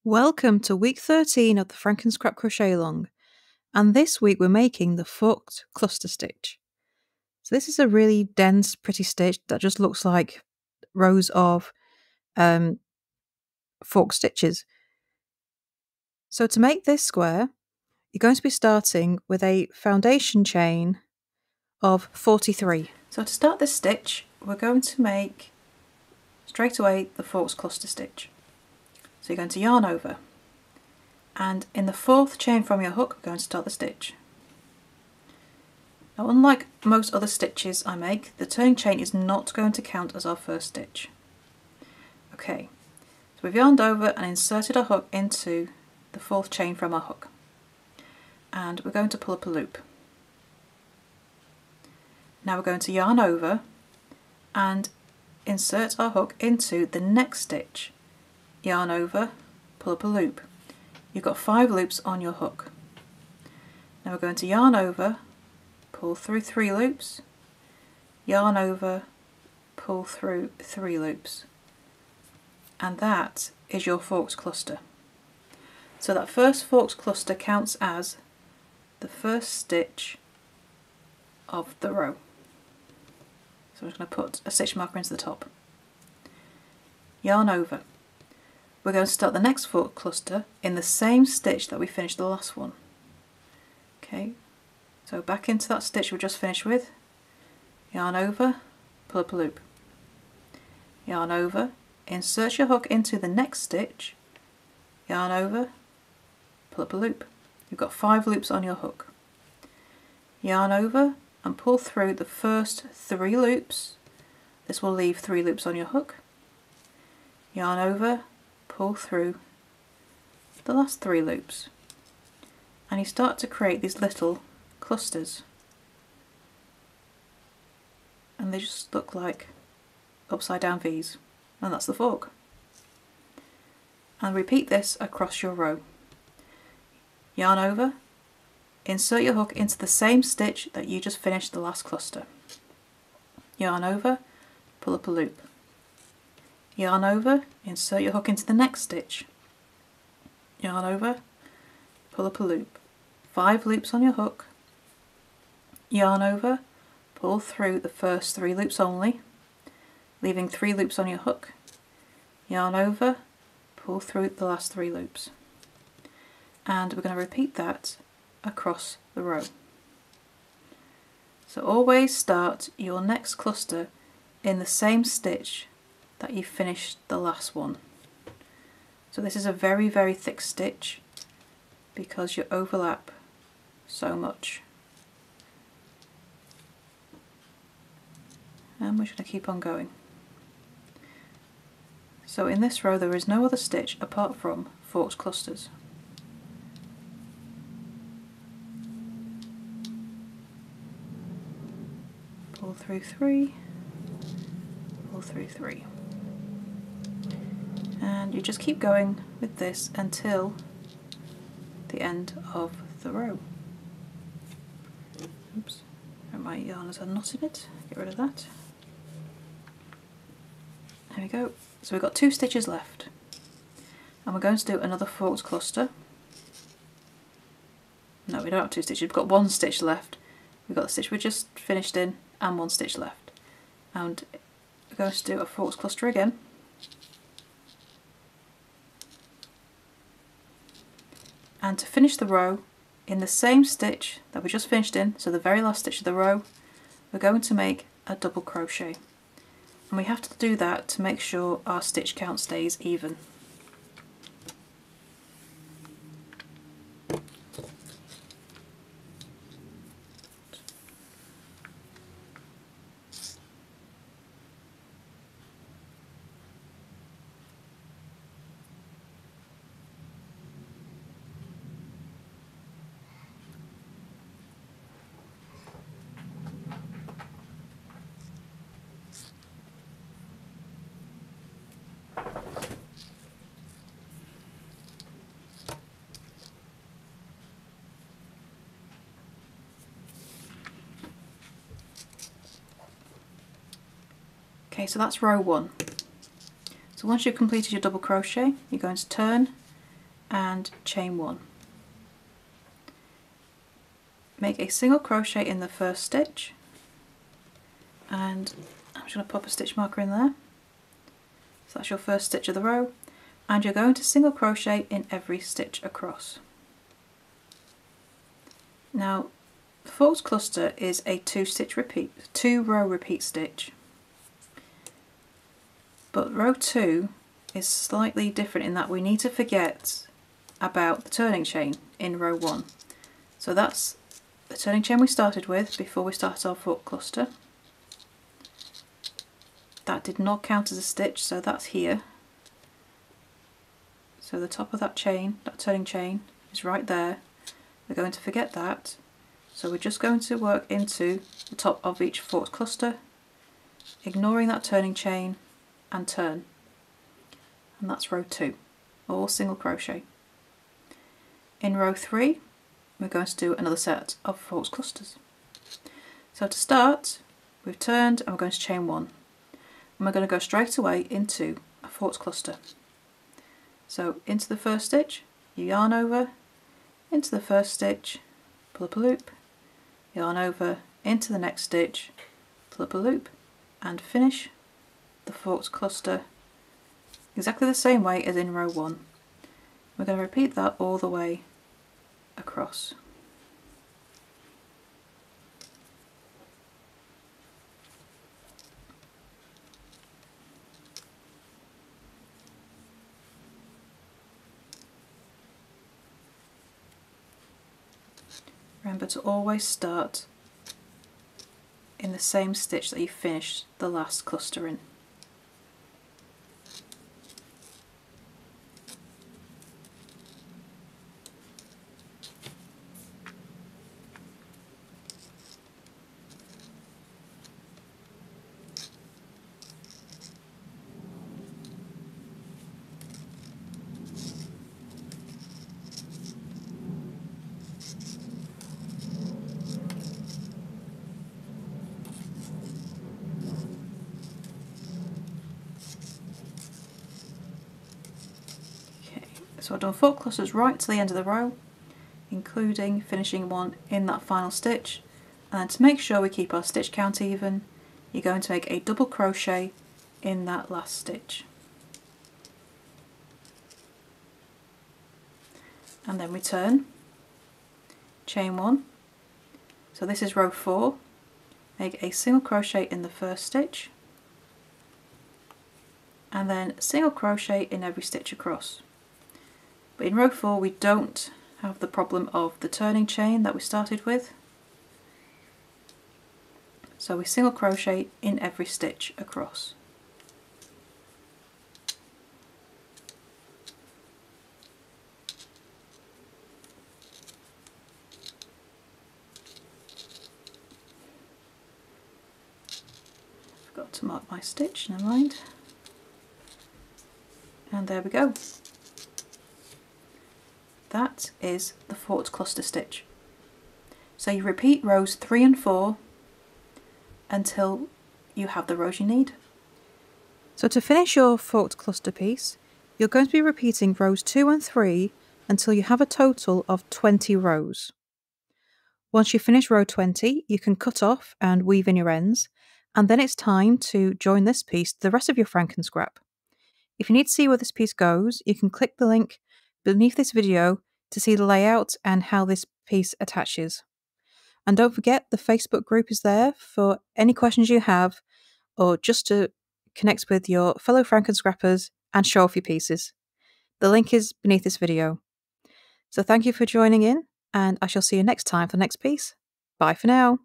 Welcome to week 13 of the FrankenScrap Crochet Along, and this week we're making the forked cluster stitch. So this is a really dense, pretty stitch that just looks like rows of forked stitches. So to make this square, you're going to be starting with a foundation chain of 43. So to start this stitch, we're going to make straight away the forked cluster stitch. So you're going to yarn over, and in the fourth chain from your hook, we're going to start the stitch. Now, unlike most other stitches I make, the turning chain is not going to count as our first stitch. Okay, so we've yarned over and inserted our hook into the fourth chain from our hook, and we're going to pull up a loop. Now we're going to yarn over and insert our hook into the next stitch. Yarn over, pull up a loop. You've got 5 loops on your hook. Now we're going to yarn over, pull through 3 loops, yarn over, pull through 3 loops. And that is your forked cluster. So that first forked cluster counts as the first stitch of the row. So I'm just going to put a stitch marker into the top. Yarn over. We're going to start the next forked cluster in the same stitch that we finished the last one. Okay, so back into that stitch we just finished with, yarn over, pull up a loop, yarn over, insert your hook into the next stitch, yarn over, pull up a loop. You've got 5 loops on your hook. Yarn over and pull through the first 3 loops. This will leave 3 loops on your hook. Yarn over, pull through the last 3 loops, and you start to create these little clusters, and they just look like upside down V's, and that's the fork. And repeat this across your row. Yarn over, insert your hook into the same stitch that you just finished the last cluster. Yarn over, pull up a loop. Yarn over, insert your hook into the next stitch. Yarn over, pull up a loop. 5 loops on your hook. Yarn over, pull through the first 3 loops only, leaving 3 loops on your hook. Yarn over, pull through the last 3 loops. And we're going to repeat that across the row. So always start your next cluster in the same stitch that you finished the last one. So this is a very, very thick stitch because you overlap so much. And we're just going to keep on going. So in this row there is no other stitch apart from forked clusters. Pull through 3, pull through 3. And you just keep going with this until the end of the row. Oops, my yarn has a knot in it, get rid of that. There we go. So we've got 2 stitches left, and we're going to do another forked cluster. No, we don't have 2 stitches, we've got 1 stitch left. We've got the stitch we just finished in and 1 stitch left. And we're going to do a forked cluster again. And to finish the row in the same stitch that we just finished in, so the very last stitch of the row, we're going to make a double crochet. And we have to do that to make sure our stitch count stays even. Okay, so that's row 1. So once you've completed your double crochet, you're going to turn and chain 1. Make a single crochet in the first stitch, and I'm just going to pop a stitch marker in there. So that's your first stitch of the row, and you're going to single crochet in every stitch across. Now the forked cluster is a 2 row repeat stitch, but row 2 is slightly different in that we need to forget about the turning chain in row 1. So that's the turning chain we started with before we started our forked cluster. That did not count as a stitch, so that's here. So the top of that chain, that turning chain, is right there. We're going to forget that, so we're just going to work into the top of each forked cluster, ignoring that turning chain, and turn. And that's row 2, all single crochet. In row 3 we're going to do another set of forked clusters. So to start, we've turned and we're going to chain 1, and we're going to go straight away into a forked cluster. So into the first stitch, you yarn over, into the first stitch, pull up a loop, yarn over, into the next stitch, pull up a loop, and finish the forked cluster exactly the same way as in row 1. We're going to repeat that all the way across. Remember to always start in the same stitch that you finished the last cluster in. So I've done 4 clusters right to the end of the row, including finishing one in that final stitch, and to make sure we keep our stitch count even, you're going to make a double crochet in that last stitch. And then we turn, chain 1, so this is row 4, make a single crochet in the first stitch, and then single crochet in every stitch across. But in row 4 we don't have the problem of the turning chain that we started with, so we single crochet in every stitch across. Forgot to mark my stitch, never mind. And there we go. That is the forked cluster stitch. So you repeat rows 3 and 4 until you have the rows you need. So to finish your forked cluster piece, you're going to be repeating rows 2 and 3 until you have a total of 20 rows. Once you finish row 20, you can cut off and weave in your ends, and then it's time to join this piece to the rest of your FrankenScrap. If you need to see where this piece goes, you can click the link beneath this video to see the layout and how this piece attaches. And don't forget, the Facebook group is there for any questions you have, or just to connect with your fellow FrankenScrappers and show off your pieces. The link is beneath this video. So thank you for joining in, and I shall see you next time for the next piece. Bye for now.